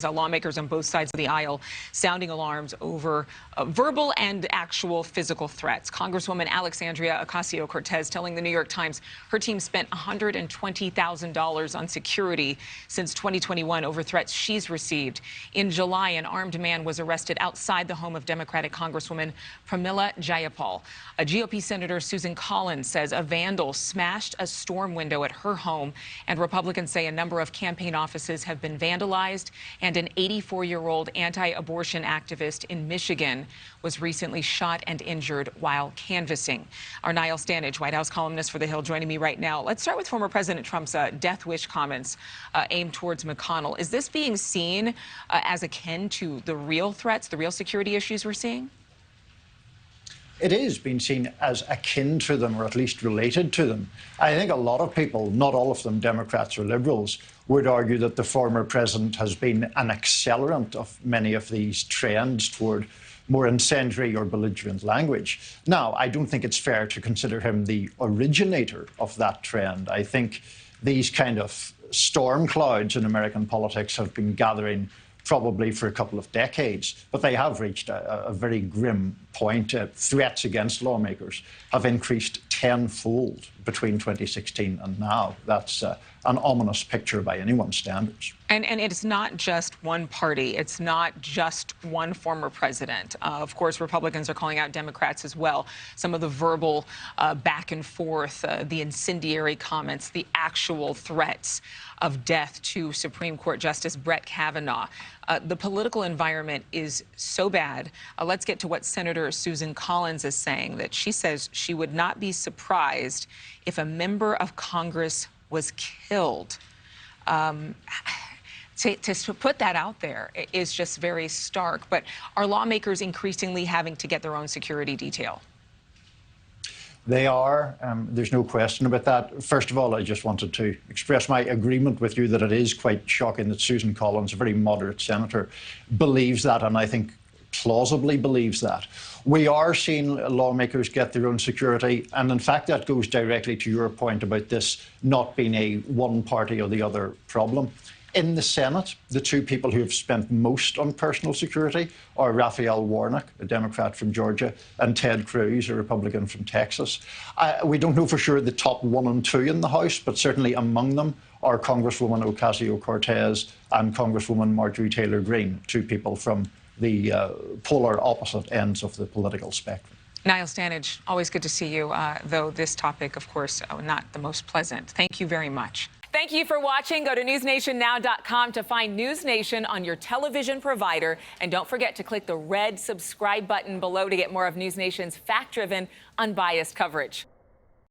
Lawmakers on both sides of the aisle sounding alarms over verbal and actual physical threats. Congresswoman Alexandria Ocasio-Cortez telling the New York Times her team spent $120,000 on security since 2021 over threats she's received. In July, an armed man was arrested outside the home of Democratic Congresswoman Pramila Jayapal. A GOP Senator Susan Collins says a vandal smashed a storm window at her home, and Republicans say a number of campaign offices have been vandalized, and an 84-year-old anti-abortion activist in Michigan was recently shot and injured while canvassing. Our Niall Stanage, White House columnist for The Hill, joining me right now. Let's start with former President Trump's death wish comments aimed towards McConnell. Is this being seen as akin to the real threats, the real security issues we're seeing? It is being seen as akin to them, or at least related to them. I think a lot of people, not all of them Democrats or Liberals, would argue that the former president has been an accelerant of many of these trends toward more incendiary or belligerent language. Now, I don't think it's fair to consider him the originator of that trend. I think these kind of storm clouds in American politics have been gathering probably for a couple of decades, but they have reached a very grim point. Threats against lawmakers have increased tenfold between 2016 and now. That's an ominous picture by anyone's standards. And it's not just one party. It's not just one former president. Of course, Republicans are calling out Democrats as well. Some of the verbal back and forth, the incendiary comments, the actual threats of death to Supreme Court Justice Brett Kavanaugh. The political environment is so bad. Let's get to what Senator Susan Collins is saying, that she says she would not be surprised if a member of Congress was killed. To put that out there is just very stark. But are lawmakers increasingly having to get their own security detail? They are. There's no question about that. First of all, I just wanted to express my agreement with you that it is quite shocking that Susan Collins, a very moderate senator, believes that, and I think plausibly believes that. We are seeing lawmakers get their own security, and in fact that goes directly to your point about this not being a one party or the other problem. In the Senate, the two people who have spent most on personal security are Raphael Warnock, a Democrat from Georgia, and Ted Cruz, a Republican from Texas. We don't know for sure the top 1 and 2 in the House, but certainly among them are Congresswoman Ocasio-Cortez and Congresswoman Marjorie Taylor Greene, two people from the polar opposite ends of the political spectrum. Niall Stanage, always good to see you, though this topic, of course, not the most pleasant. Thank you very much. Thank you for watching. Go to newsnationnow.com to find NewsNation on your television provider. And don't forget to click the red subscribe button below to get more of NewsNation's fact-driven, unbiased coverage.